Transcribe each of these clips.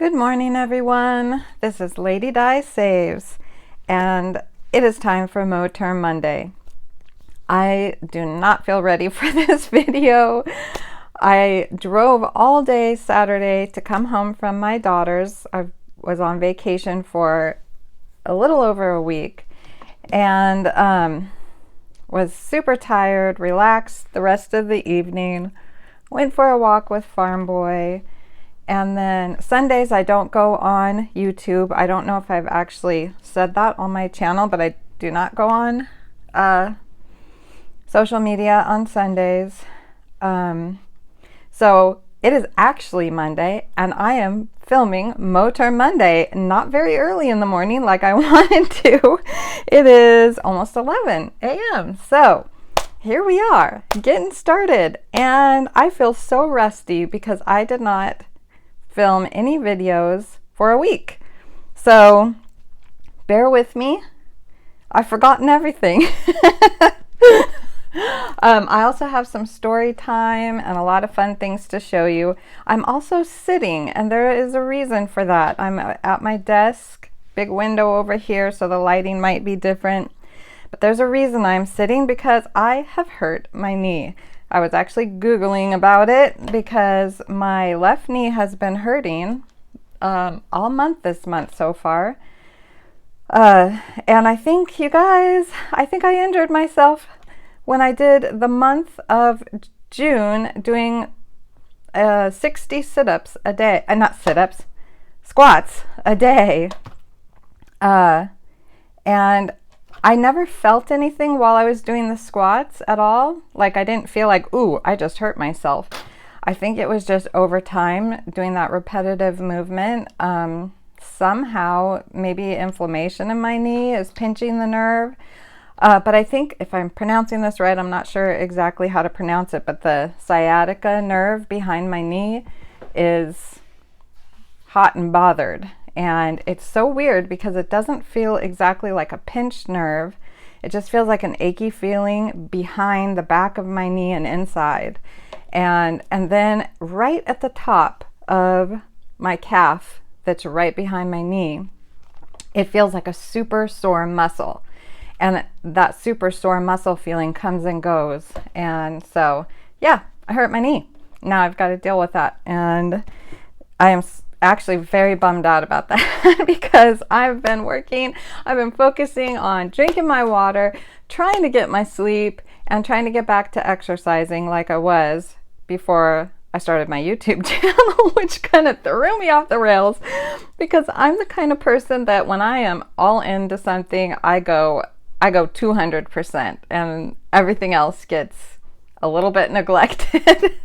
Good morning, everyone. This is Lady Di Saves, and it is time for Moterm Monday. I do not feel ready for this video. I drove all day Saturday to come home from my daughter's. I was on vacation for a little over a week and was super tired, relaxed the rest of the evening, went for a walk with Farm Boy. And then Sundays I don't go on YouTube. I don't know if I've actually said that on my channel, but I do not go on social media on Sundays. So it is actually Monday, and I am filming Moterm Monday, not very early in the morning like I wanted to. It is almost 11 a.m. So here we are, getting started. And I feel so rusty because I did not film any videos for a week. So bear with me. I've forgotten everything. I also have some story time and a lot of fun things to show you. I'm also sitting, and there is a reason for that. I'm at my desk, big window over here, so the lighting might be different. But there's a reason I'm sitting, because I have hurt my knee. I was actually Googling about it because my left knee has been hurting all month this month so far. And I think, you guys, I injured myself when I did the month of June doing 60 sit-ups a day. Not sit-ups, squats a day. And I never felt anything while I was doing the squats at all. Like, I didn't feel like, ooh, I just hurt myself. I think it was just over time doing that repetitive movement. Somehow, maybe inflammation in my knee is pinching the nerve. But I think, if I'm pronouncing this right, I'm not sure exactly how to pronounce it, but the sciatica nerve behind my knee is hot and bothered. And it's so weird because it doesn't feel exactly like a pinched nerve. It just feels like an achy feeling behind the back of my knee and inside. And then right at the top of my calf, that's right behind my knee, it feels like a super sore muscle. And that super sore muscle feeling comes and goes. And so, yeah, I hurt my knee. Now I've got to deal with that. And I am actually very bummed out about that because I've been focusing on drinking my water, trying to get my sleep, and trying to get back to exercising like I was before I started my YouTube channel, which kind of threw me off the rails because I'm the kind of person that when I am all into something, I go 200%, and everything else gets a little bit neglected.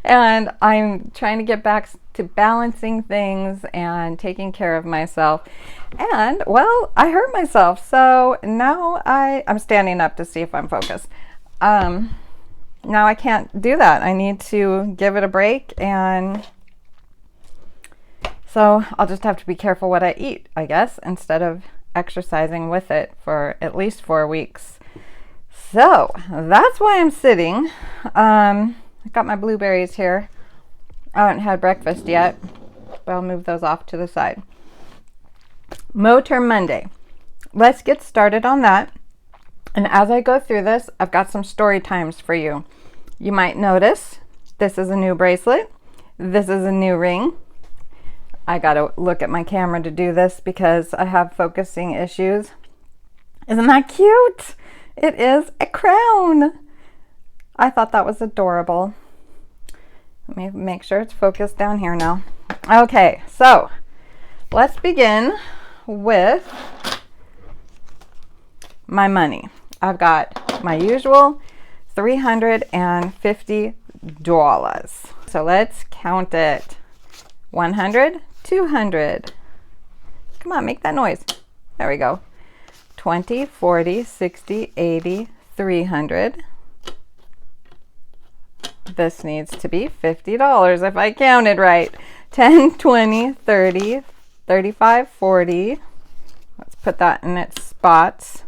And I'm trying to get back to balancing things and taking care of myself. And, well, I hurt myself. So now I'm standing up to see if I'm focused. Now I can't do that. I need to give it a break. And so I'll just have to be careful what I eat, I guess, instead of exercising with it for at least 4 weeks. So that's why I'm sitting. I got my blueberries here. I haven't had breakfast yet, but I'll move those off to the side. Moterm Monday. Let's get started on that. And as I go through this, I've got some story times for you. You might notice this is a new bracelet. This is a new ring. I got to look at my camera to do this because I have focusing issues. Isn't that cute? It is a crown. I thought that was adorable. Let me make sure it's focused down here now. Okay, so let's begin with my money. I've got my usual $350. So let's count it. 100, 200. Come on, make that noise. There we go. 20, 40, 60, 80, 300. This needs to be $50 if I counted right. 10, 20, 30, 35, 40. Let's put that in its spots.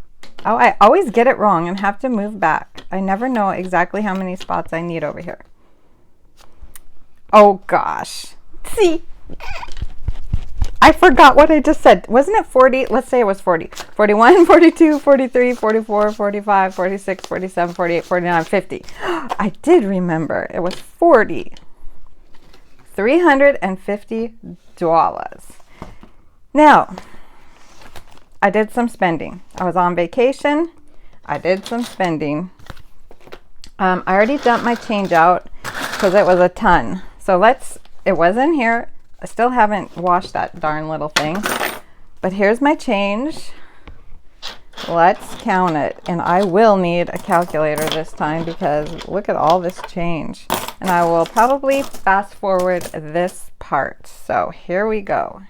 Oh, I always get it wrong and have to move back. I never know exactly how many spots I need over here. Oh gosh. See? I forgot what I just said. Wasn't it 40? Let's say it was 40. 41, 42, 43, 44, 45, 46, 47, 48, 49, 50. I did remember. It was 40. $350. Now, I did some spending. I was on vacation. I did some spending. I already dumped my change out because it was a ton. So it was in here. I still haven't washed that darn little thing. But here's my change. Let's count it. And I will need a calculator this time because look at all this change. And I will probably fast forward this part. So here we go.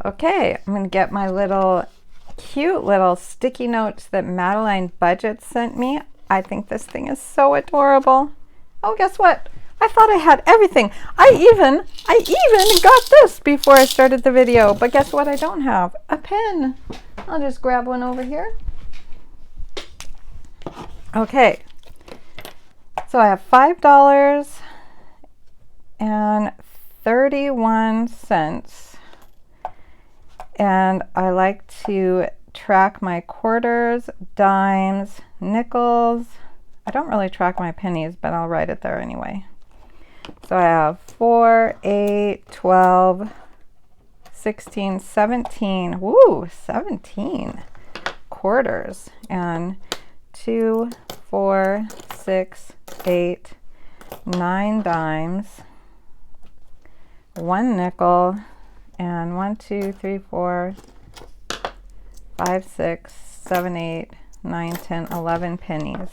Okay, I'm going to get my cute little sticky notes that Madeline Budget sent me. I think this thing is so adorable. Oh, guess what? I thought I had everything. I even got this before I started the video. But guess what I don't have? A pen. I'll just grab one over here. Okay. So I have $5.31. And I like to track my quarters, dimes, nickels. I don't really track my pennies, but I'll write it there anyway. So I have 4, 8, 12, 16, 17. Woo, 17 quarters. And 2, 4, 6, 8, 9 dimes, 1 nickel, and 1, 2, 3, 4, 5, 6, 7, 8, 9, 10, 11 pennies.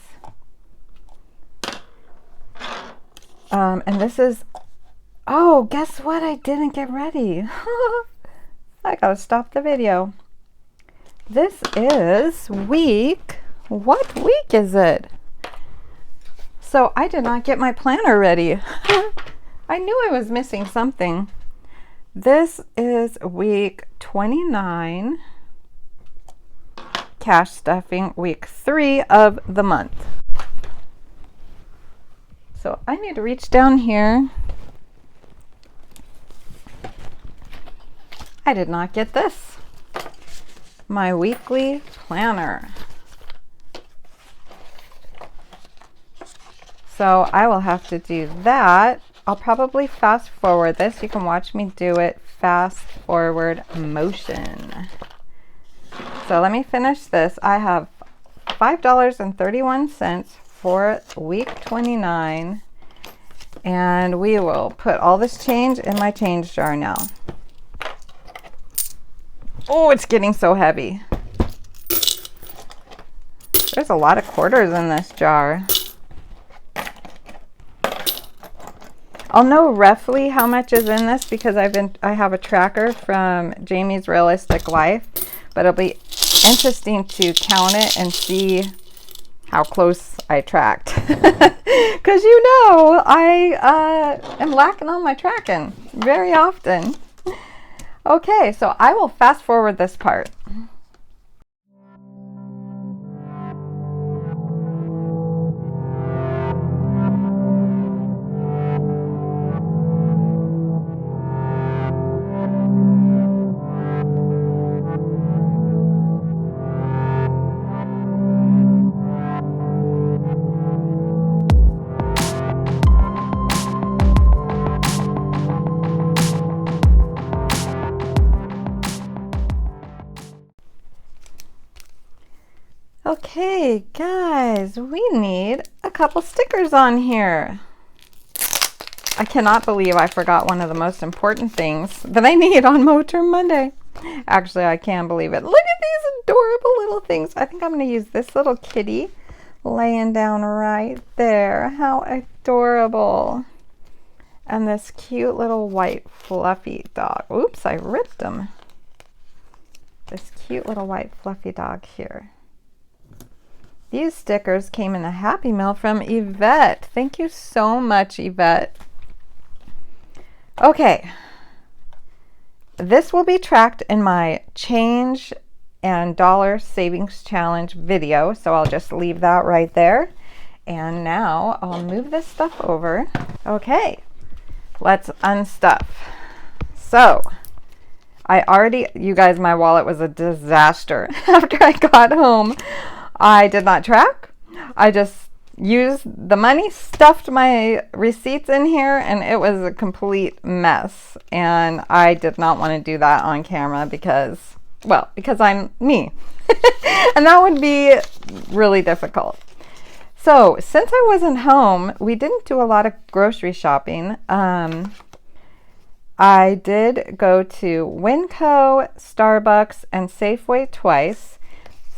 And this is, oh, guess what? I didn't get ready. I gotta stop the video. This is what week is it? So I did not get my planner ready. I knew I was missing something. This is week 29, cash stuffing, week 3 of the month. So I need to reach down here. I did not get this. My weekly planner. So I will have to do that. I'll probably fast forward this. You can watch me do it fast forward motion. So let me finish this. I have $5.31 for week 29. And we will put all this change in my change jar now. Oh, it's getting so heavy. There's a lot of quarters in this jar. I'll know roughly how much is in this because I have a tracker from Jamie's Realistic Life, but it'll be interesting to count it and see how close I tracked. Because you know, I am lacking on my tracking very often. Okay, so I will fast forward this part. Okay, guys, we need a couple stickers on here. I cannot believe I forgot one of the most important things that I need on Moterm Monday. Actually, I can't believe it. Look at these adorable little things. I think I'm going to use this little kitty laying down right there. How adorable. And this cute little white fluffy dog. Oops, I ripped them. This cute little white fluffy dog here. These stickers came in a Happy Mail from Yvette. Thank you so much, Yvette. Okay, this will be tracked in my change and dollar savings challenge video, so I'll just leave that right there. And now I'll move this stuff over. Okay, let's unstuff. So you guys, my wallet was a disaster. After I got home, I did not track. I just used the money, stuffed my receipts in here, and it was a complete mess. And I did not want to do that on camera because I'm me. And that would be really difficult. So since I wasn't home, we didn't do a lot of grocery shopping. I did go to Winco, Starbucks, and Safeway twice.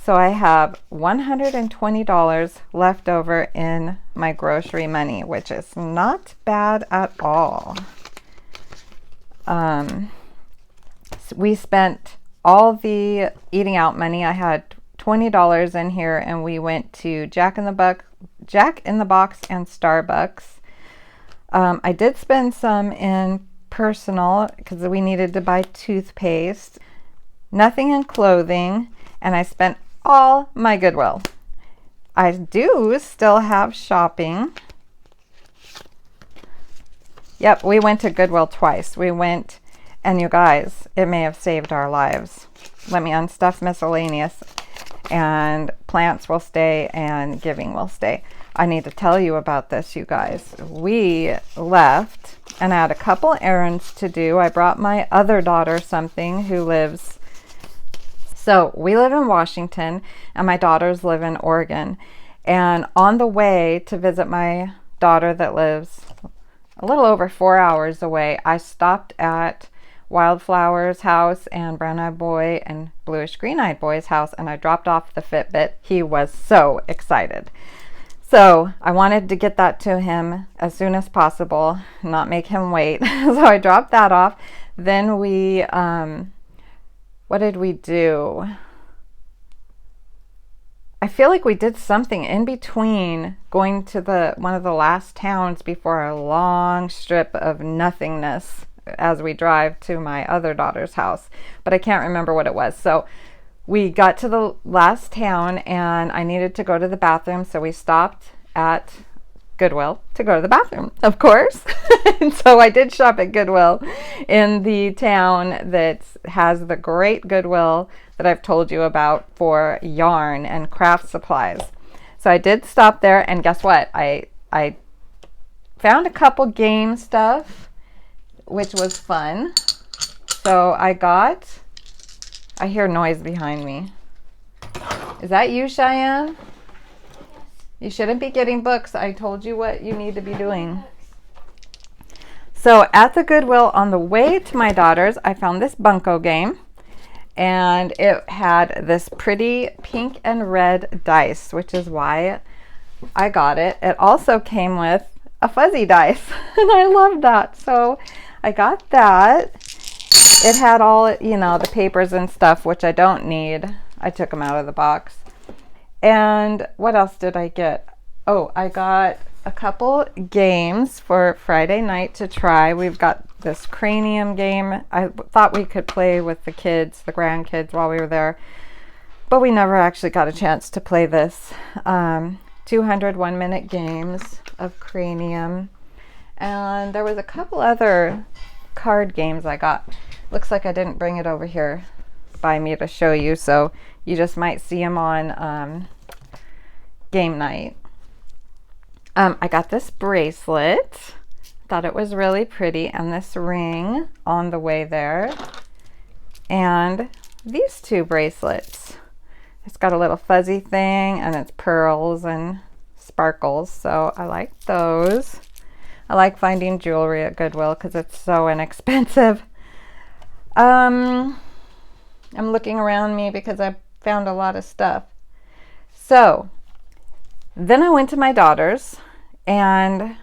So I have $120 left over in my grocery money, which is not bad at all. We spent all the eating out money. I had $20 in here, and we went to Jack in the Box and Starbucks. I did spend some in personal because we needed to buy toothpaste. Nothing in clothing, and I spent all my Goodwill. I do still have shopping. Yep, we went to Goodwill twice. We went, and you guys, it may have saved our lives. Let me unstuff miscellaneous, and plants will stay and giving will stay. I need to tell you about this, you guys. We left and I had a couple errands to do. I brought my other daughter something who lives, so we live in Washington and my daughters live in Oregon. And on the way to visit my daughter that lives a little over 4 hours away, I stopped at Wildflower's house and Brown Eyed Boy and Bluish Green Eyed Boy's house, and I dropped off the Fitbit. He was so excited. So I wanted to get that to him as soon as possible, not make him wait. So I dropped that off. Then we, what did we do? I feel like we did something in between going to one of the last towns before a long strip of nothingness as we drive to my other daughter's house, but I can't remember what it was. So we got to the last town and I needed to go to the bathroom, so we stopped at Goodwill to go to the bathroom, of course. And so I did shop at Goodwill in the town that has the great Goodwill that I've told you about for yarn and craft supplies. So I did stop there, and guess what? I found a couple game stuff, which was fun. So I hear noise behind me. Is that you, Cheyenne? You shouldn't be getting books. I told you what you need to be doing. So at the Goodwill on the way to my daughter's, I found this bunco game, and it had this pretty pink and red dice, which is why I got it. It also came with a fuzzy dice, and I love that. So I got that. It had all, the papers and stuff, which I don't need. I took them out of the box. And what else did I get? Oh, I got a couple games for Friday night to try. We've got this cranium game. I thought we could play with the kids, the grandkids, while we were there, but we never actually got a chance to play this. 200 one-minute games of cranium. And there was a couple other card games I got. Looks like I didn't bring it over here by me to show you, so you just might see them on game night. I got this bracelet. Thought it was really pretty, and this ring on the way there. And these two bracelets. It's got a little fuzzy thing, and it's pearls and sparkles, so I like those. I like finding jewelry at Goodwill because it's so inexpensive. I'm looking around me because I found a lot of stuff. So then I went to my daughter's, and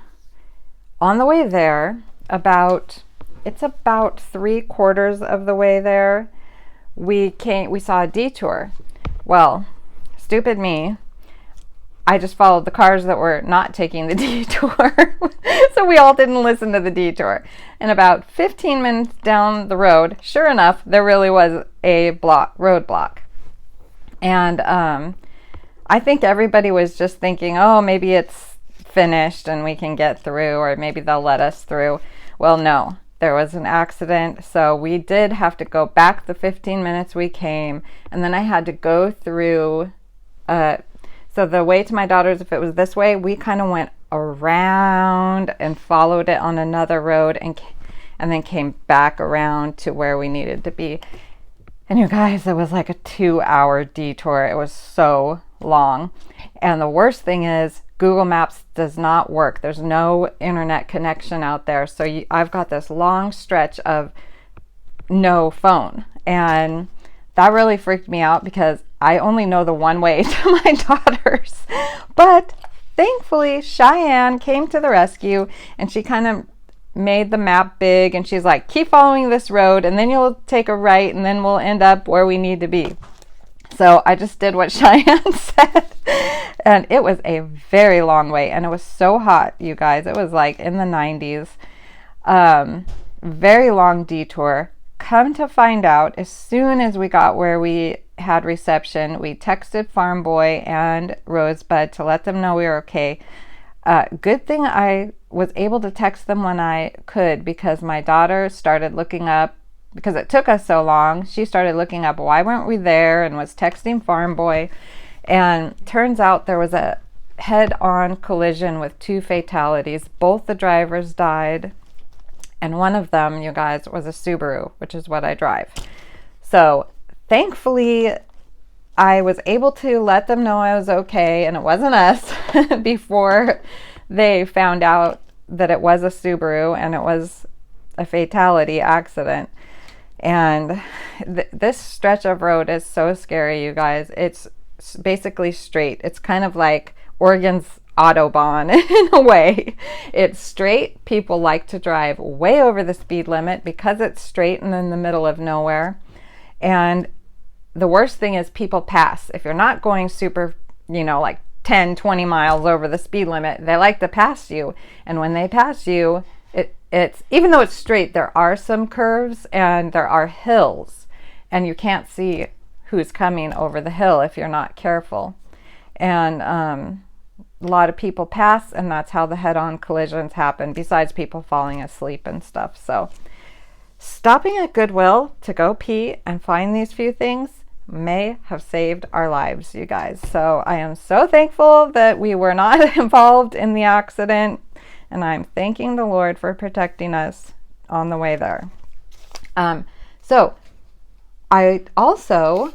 on the way there, it's about 3/4 of the way there, we saw a detour. Well, stupid me. I just followed the cars that were not taking the detour. So we all didn't listen to the detour. And about 15 minutes down the road, sure enough, there really was a roadblock. And I think everybody was just thinking, oh, maybe it's finished and we can get through, or maybe they'll let us through. Well, no, there was an accident. So we did have to go back the 15 minutes we came. And then I had to go through, so the way to my daughter's, if it was this way, we kind of went around and followed it on another road and then came back around to where we needed to be. And you guys, it was like a 2-hour detour. It was so long. And the worst thing is Google Maps does not work. There's no internet connection out there. So I've got this long stretch of no phone. And that really freaked me out because I only know the one way to my daughter's. But thankfully, Cheyenne came to the rescue and she kind of made the map big, and she's like, keep following this road and then you'll take a right and then we'll end up where we need to be. So I just did what Cheyenne said, and it was a very long way, and it was so hot, you guys. It was like in the 90s. Very long detour. Come to find out, as soon as we got where we had reception, we texted Farm Boy and Rosebud to let them know we were okay. Good thing I was able to text them when I could, because my daughter started looking up, because it took us so long, she started looking up why weren't we there and was texting Farm Boy. And turns out there was a head-on collision with 2 fatalities. Both the drivers died, and one of them, you guys, was a Subaru, which is what I drive. So thankfully, I was able to let them know I was okay and it wasn't us before they found out that it was a Subaru and it was a fatality accident. And this stretch of road is so scary, you guys. It's basically straight. It's kind of like Oregon's Autobahn in a way. It's straight. People like to drive way over the speed limit because it's straight and in the middle of nowhere. And the worst thing is people pass. If you're not going super, like 10, 20 miles over the speed limit, they like to pass you. And when they pass you, it's even though it's straight, there are some curves and there are hills, and you can't see who's coming over the hill if you're not careful. And a lot of people pass, and that's how the head-on collisions happen, besides people falling asleep and stuff. So stopping at Goodwill to go pee and find these few things may have saved our lives, you guys. So I am so thankful that we were not involved in the accident, and I'm thanking the Lord for protecting us on the way there. So I also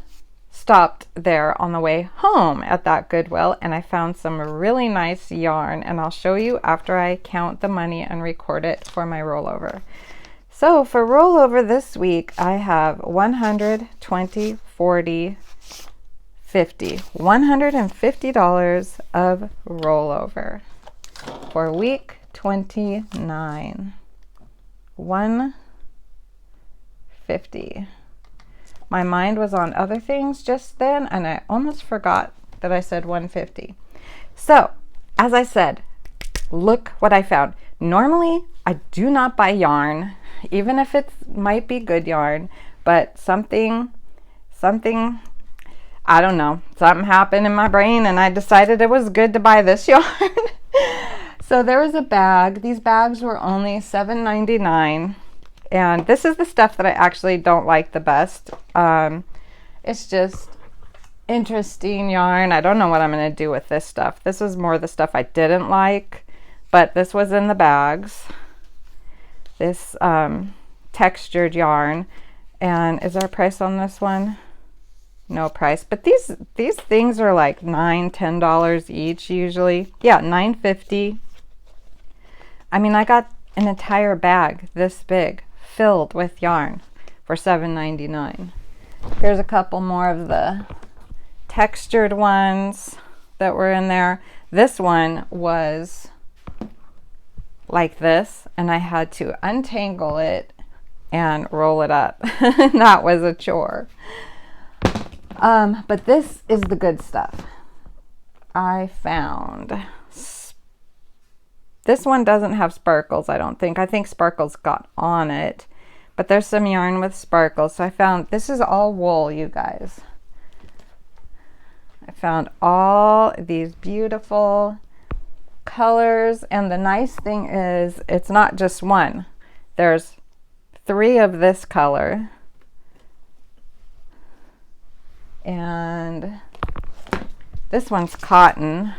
stopped there on the way home at that Goodwill, and I found some really nice yarn, and I'll show you after I count the money and record it for my rollover. So for rollover this week, I have 100, 20, 40, 50. $150 of rollover for week 29. 150. My mind was on other things just then, and I almost forgot that I said 150. So, as I said, look what I found. Normally, I do not buy yarn, even if it might be good yarn, but something, I don't know, something happened in my brain and I decided it was good to buy this yarn. So there was a bag. These bags were only $7.99. And this is the stuff that I actually don't like the best. It's just interesting yarn. I don't know what I'm going to do with this stuff. This is more the stuff I didn't like, but this was in the bags. This textured yarn. And is there a price on this one? No price. But these things are like $9, $10 each usually. Yeah, $9.50. I mean, I got an entire bag this big filled with yarn for $7.99. Here's a couple more of the textured ones that were in there. This one was like this, and I had to untangle it and roll it up. That was a chore. But this is the good stuff. I found, this one doesn't have sparkles, I don't think. I think sparkles got on it, but there's some yarn with sparkles. So I found, this is all wool, you guys. I found all these beautiful colors, and the nice thing is it's not just one. There's 3 of this color, and this one's cotton.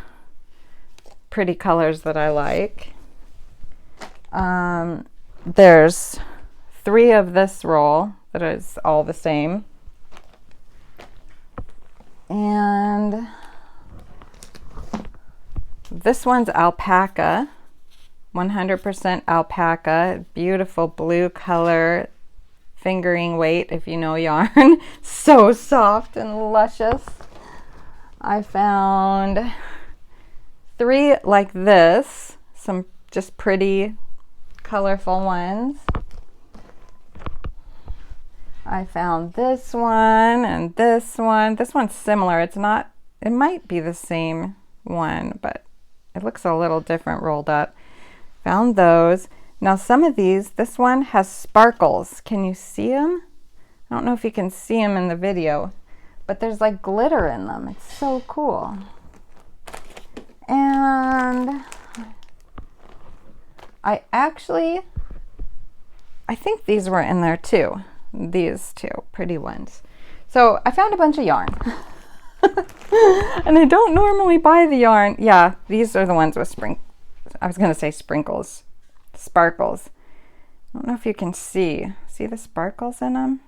Pretty colors that I like. There's 3 of this roll that is all the same, and this one's alpaca, 100% alpaca, beautiful blue color, fingering weight if you know yarn. So soft and luscious. I found 3 like this, some just pretty colorful ones. I found this one and this one. This one's similar. It's not, it might be the same one, but it looks a little different rolled up. Found those. Now some of these, this one has sparkles. Can you see them? I don't know if you can see them in the video, but there's like glitter in them. It's so cool. And I think these were in there too. These 2 pretty ones. So I found a bunch of yarn. And I don't normally buy the yarn. Yeah, these are the ones with I was gonna say sprinkles. Sparkles. I don't know if you can see the sparkles in them.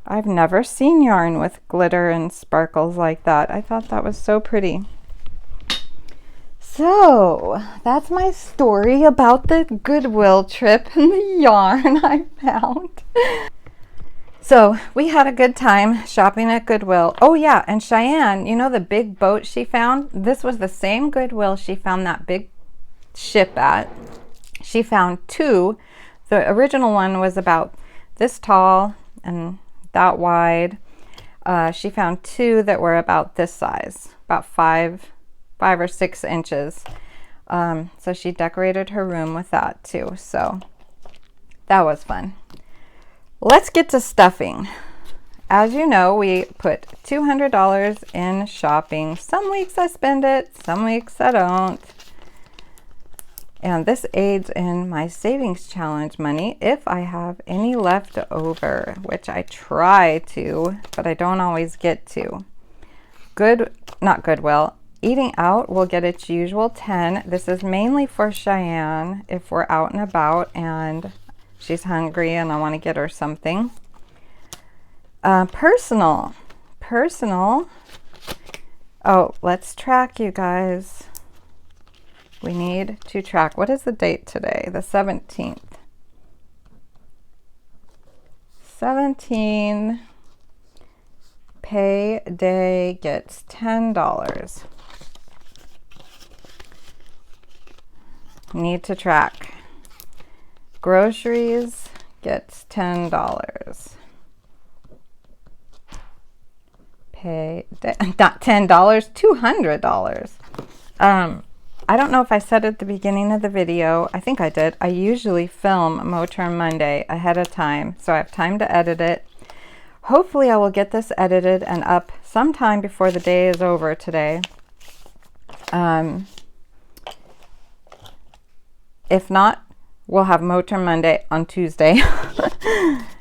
I've never seen yarn with glitter and sparkles like that. I thought that was so pretty. So that's my story about the Goodwill trip and the yarn I found. So we had a good time shopping at Goodwill. Oh yeah, and Cheyenne, you know the big boat she found? This was the same Goodwill she found that big ship at. She found 2. The original one was about this tall and that wide. She found 2 that were about this size, about 5 or 6 inches. So she decorated her room with that too. So that was fun. Let's get to stuffing. As you know, we put $200 in shopping. Some weeks I spend it, some weeks I don't. And this aids in my savings challenge money if I have any left over, which I try to, but I don't always get to. Not Goodwill. Eating out will get its usual 10. This is mainly for Cheyenne if we're out and about and she's hungry and I want to get her something. Personal. Oh, let's track, you guys. We need to track. What is the date today? The 17th. 17. Payday gets $10. Need to track. Groceries gets $10. Payday, not $10, $200. I don't know if I said at the beginning of the video. I think I did. I usually film Moterm Monday ahead of time, so I have time to edit it. Hopefully I will get this edited and up sometime before the day is over today. If not, we'll have Moterm Monday on Tuesday.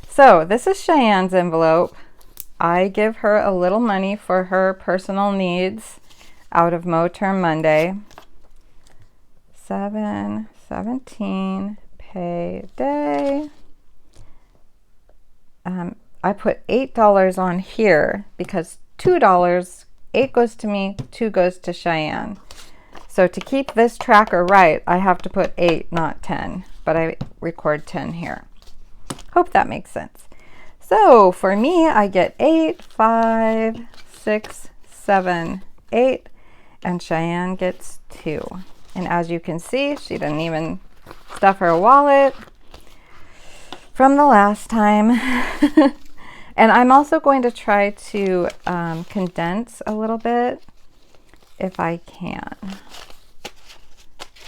So this is Cheyenne's envelope. I give her a little money for her personal needs out of Moterm Monday. 7/17 payday. I put $8 on here because $2, 8 goes to me, 2 goes to Cheyenne. So to keep this tracker right, I have to put 8, not 10, but I record 10 here. Hope that makes sense. So for me, I get 8, 5, 6, 7, 8, and Cheyenne gets 2. And as you can see, she didn't even stuff her wallet from the last time. And I'm also going to try to condense a little bit if I can.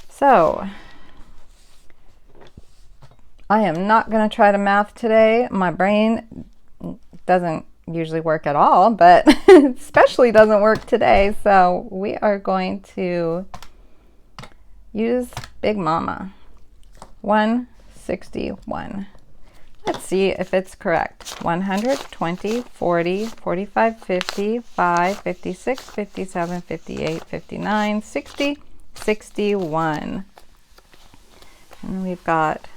So I am not going to try to math today. My brain doesn't usually work at all, but especially doesn't work today. So we are going to use Big Mama. 161. Let's see if it's correct. 100, 20, 40, 45, 50, 5, 56, 57, 58, 59, 60, 61. And we've got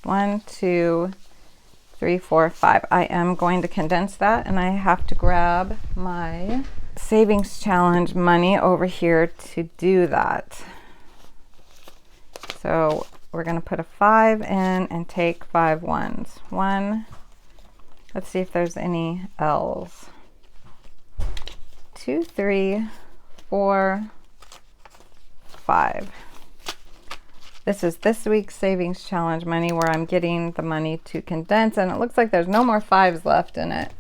1, 2, 3, 4, 5. I am going to condense that, and I have to grab my savings challenge money over here to do that. So we're going to put a 5 in and take 5 ones. 1. Let's see if there's any L's. 2, 3, 4, 5. This is this week's savings challenge money where I'm getting the money to condense, and it looks like there's no more 5s left in it.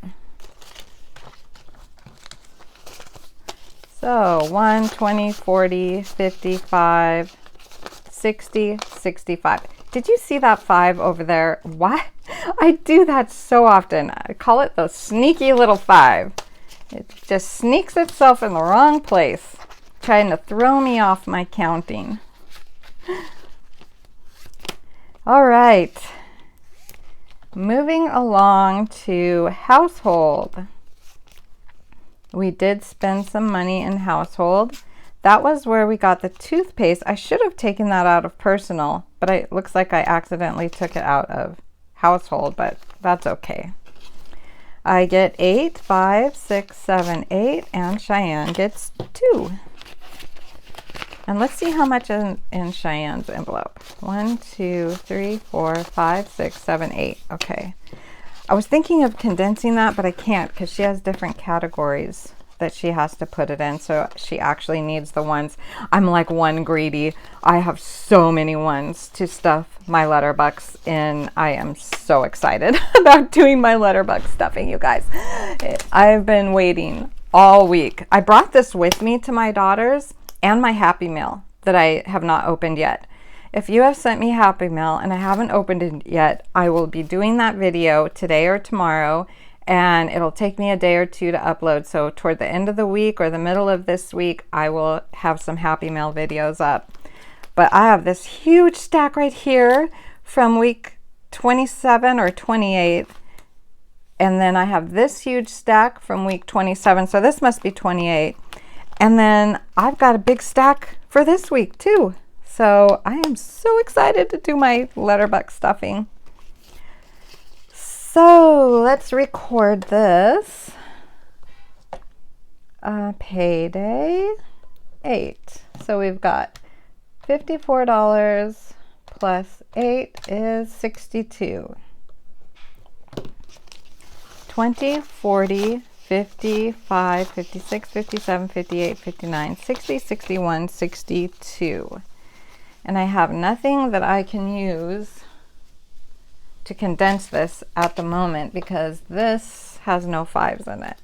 So 1, 20, 40, 55, 60, 65. Did you see that 5 over there? Why? I do that so often. I call it the sneaky little 5. It just sneaks itself in the wrong place, trying to throw me off my counting. All right, moving along to household. We did spend some money in household. That was where we got the toothpaste. I should have taken that out of personal, but it looks like I accidentally took it out of household, but that's okay. I get 8, 5, 6, 7, 8, and Cheyenne gets 2. And let's see how much in Cheyenne's envelope. 1, 2, 3, 4, 5, 6, 7, 8. Okay. I was thinking of condensing that, but I can't because she has different categories that she has to put it in. So she actually needs the ones. I'm like one greedy. I have so many ones to stuff my letterbox in. I am so excited about doing my letterbox stuffing, you guys. I've been waiting all week. I brought this with me to my daughters and my Happy Meal that I have not opened yet. If you have sent me Happy Meal and I haven't opened it yet, I will be doing that video today or tomorrow, and it'll take me a day or two to upload. So toward the end of the week or the middle of this week, I will have some Happy Meal videos up. But I have this huge stack right here from week 27 or 28. And then I have this huge stack from week 27. So this must be 28. And then I've got a big stack for this week too. So I am so excited to do my letterbox stuffing. So let's record this. Payday 8. So we've got $54 plus 8 is 62. 20, 40, 55, 56, 57, 58, 59, 60, 61, 62. And I have nothing that I can use to condense this at the moment because this has no 5s in it.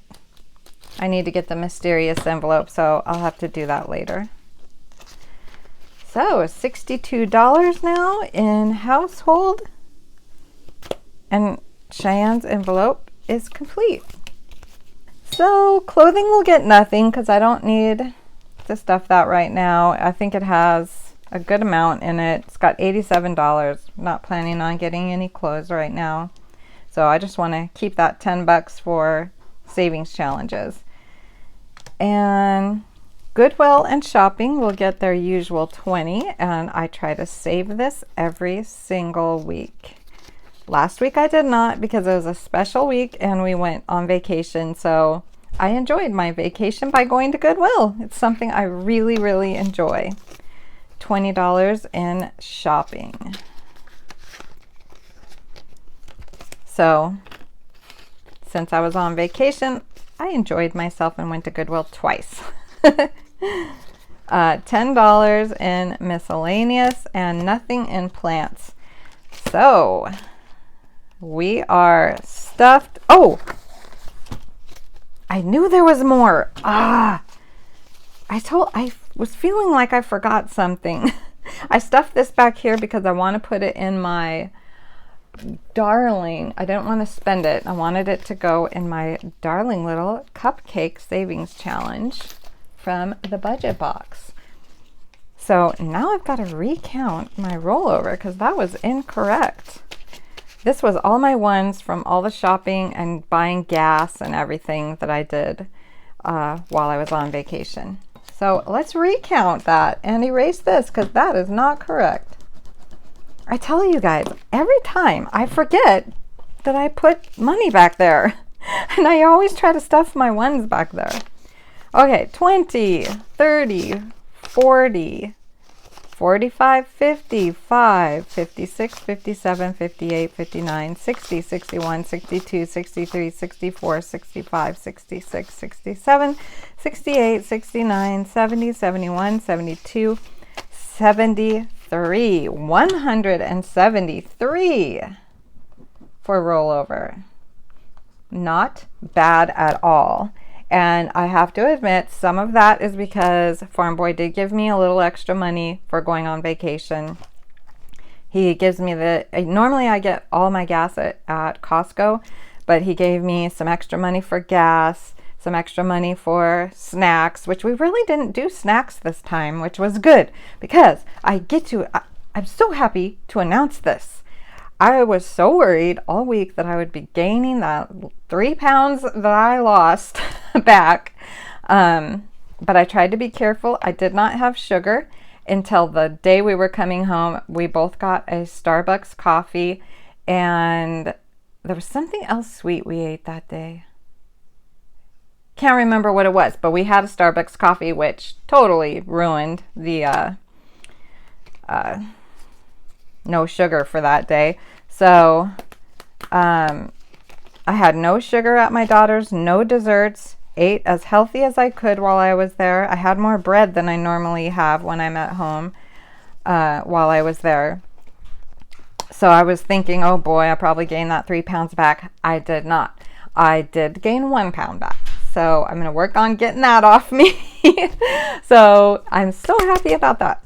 I need to get the mysterious envelope, so I'll have to do that later. So $62 now in household, and Cheyenne's envelope is complete. So clothing will get nothing because I don't need to stuff that right now. I think it has a good amount in it. It's got $87. Not planning on getting any clothes right now. So I just want to keep that $10 for savings challenges. And Goodwill and shopping will get their usual 20, and I try to save this every single week. Last week I did not because it was a special week and we went on vacation, so I enjoyed my vacation by going to Goodwill. It's something I really, really enjoy. $20 in shopping. So since I was on vacation, I enjoyed myself and went to Goodwill twice. $10 in miscellaneous and nothing in plants. So we are stuffed. Oh, I knew there was more. I was feeling like I forgot something. I stuffed this back here because I want to put it in my darling. I didn't want to spend it. I wanted it to go in my darling little cupcake savings challenge from the budget box. So now I've got to recount my rollover because that was incorrect. This was all my ones from all the shopping and buying gas and everything that I did while I was on vacation. So let's recount that and erase this because that is not correct. I tell you guys, every time I forget that I put money back there. And I always try to stuff my ones back there. Okay, 20, 30, 40, 45, 55, 56, 57, 58, 59, 60, 61, 62, 63, 64, 65, 66, 67, 68, 69, 70, 71, 72, 73, 173 for rollover. Not bad at all. And I have to admit, some of that is because Farm Boy did give me a little extra money for going on vacation. He gives me normally I get all my gas at Costco, but he gave me some extra money for gas, some extra money for snacks, which we really didn't do snacks this time, which was good because I'm so happy to announce this. I was so worried all week that I would be gaining that 3 pounds that I lost back. But I tried to be careful. I did not have sugar until the day we were coming home. We both got a Starbucks coffee, and there was something else sweet we ate that day. Can't remember what it was, but we had a Starbucks coffee, which totally ruined the no sugar for that day. So I had no sugar at my daughter's, no desserts, ate as healthy as I could while I was there. I had more bread than I normally have when I'm at home while I was there. So I was thinking, oh boy, I probably gained that 3 pounds back. I did not. I did gain 1 pound back. So I'm going to work on getting that off me. So I'm so happy about that.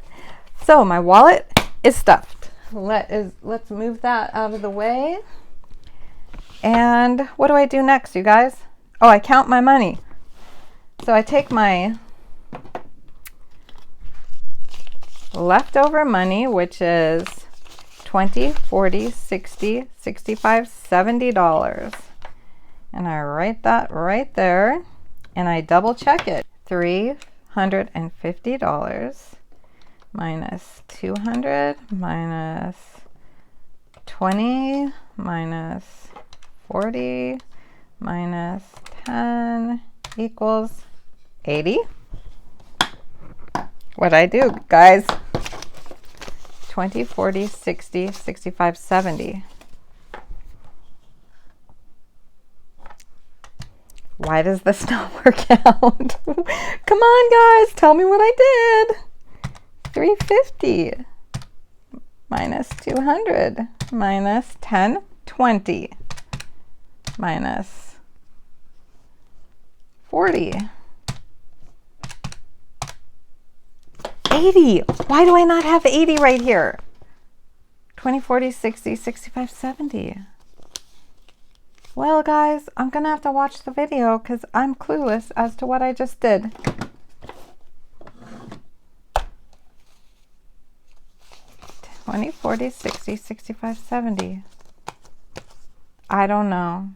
So my wallet is stuffed. Let's move that out of the way. And what do I do next, you guys? Oh, I count my money. So I take my leftover money, which is $20, $40, $60, $65, $70. And I write that right there. And I double check it. $350 minus 200 minus 20 minus 40 minus 10 equals 80. What'd I do, guys? 20, 40, 60, 65, 70. Why does this not work out? Come on, guys, tell me what I did. 350 minus 200 minus 10, 20 minus 40. 80. Why do I not have 80 right here? 20, 40, 60, 65, 70. Well, guys, I'm going to have to watch the video because I'm clueless as to what I just did. $20, $40, $60, $65, $70. I don't know.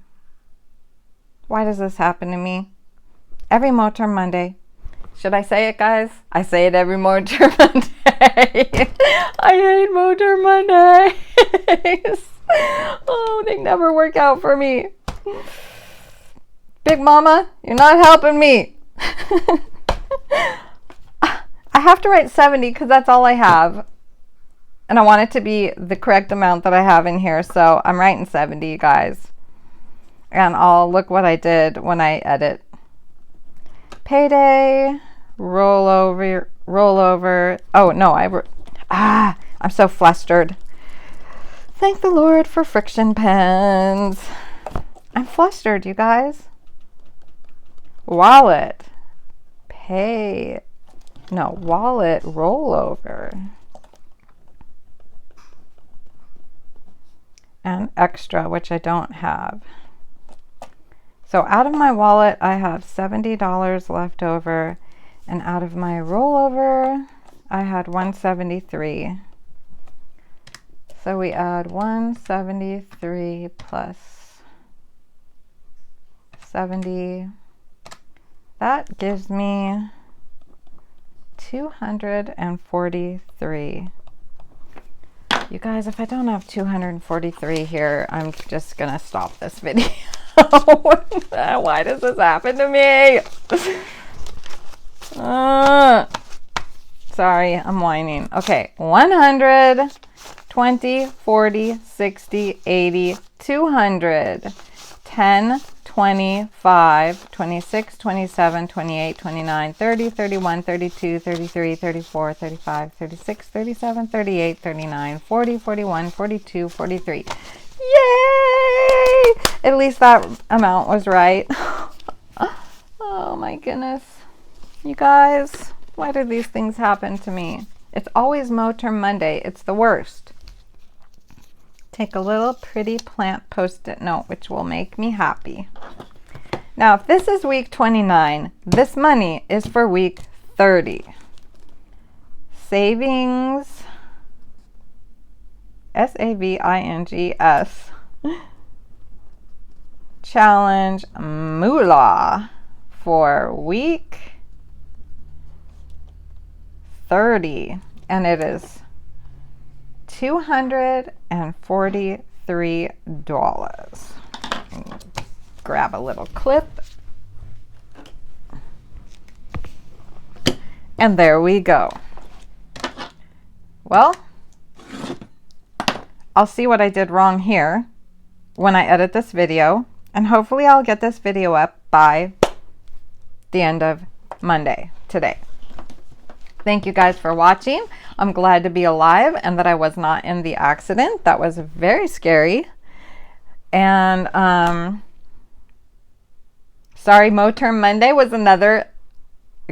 Why does this happen to me? Every Moterm Monday. Should I say it, guys? I say it every Moterm Monday. I hate Moterm Mondays. Oh, they never work out for me. Big Mama, you're not helping me. I have to write 70 because that's all I have. And I want it to be the correct amount that I have in here. So I'm writing 70, guys. And I'll look what I did when I edit. Payday, rollover. Oh, no, I'm so flustered. Thank the Lord for friction pens. I'm flustered, you guys. Wallet. Pay wallet rollover. And extra, which I don't have. So out of my wallet, I have $70 left over. And out of my rollover, I had $173. So we add 173 plus 70. That gives me 243. You guys, if I don't have 243 here, I'm just gonna stop this video. Why does this happen to me? Sorry, I'm whining. Okay, 100, 20, 40, 60, 80, 200, 10, 25, 26, 27, 28, 29, 30, 31, 32, 33, 34, 35, 36, 37, 38, 39, 40, 41, 42, 43. Yay! At least that amount was right. Oh my goodness. You guys, why do these things happen to me? It's always Moterm Monday. It's the worst. Take a little pretty plant post-it note, which will make me happy. Now, if this is week 29, this money is for week 30. Savings, SAVINGS, challenge moolah for week 30. And it is $243. Grab a little clip. And there we go. Well, I'll see what I did wrong here when I edit this video. And hopefully I'll get this video up by the end of Monday today. Thank you guys for watching. I'm glad to be alive and that I was not in the accident. That was very scary. And sorry, Moterm Monday was another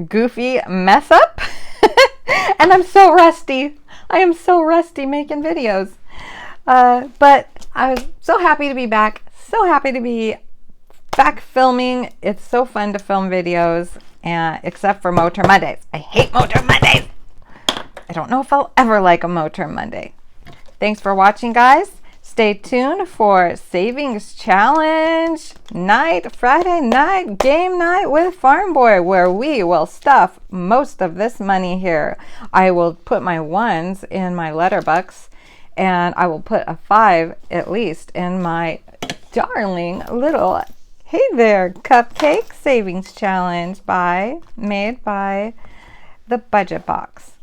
goofy mess up. And I'm so rusty. I am so rusty making videos. But I was so happy to be back. So happy to be back filming. It's so fun to film videos. Except for Moterm Mondays. I hate Moterm Mondays. I don't know if I'll ever like a Moterm Monday. Thanks for watching, guys. Stay tuned for Savings Challenge night, Friday night, game night with Farm Boy, where we will stuff most of this money here. I will put my ones in my letterbox, and I will put a 5 at least in my darling little Hey There Cupcake Savings Challenge made by the Budget Box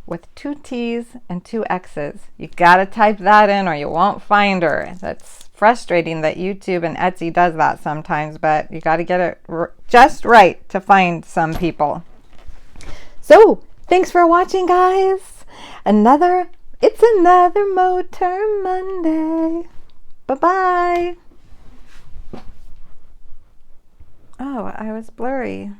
with 2 T's and 2 X's. You gotta type that in or you won't find her. That's frustrating that YouTube and Etsy does that sometimes, but you gotta get it just right to find some people. So, thanks for watching, guys. It's another Moterm Monday. Bye-bye. Oh, I was blurry.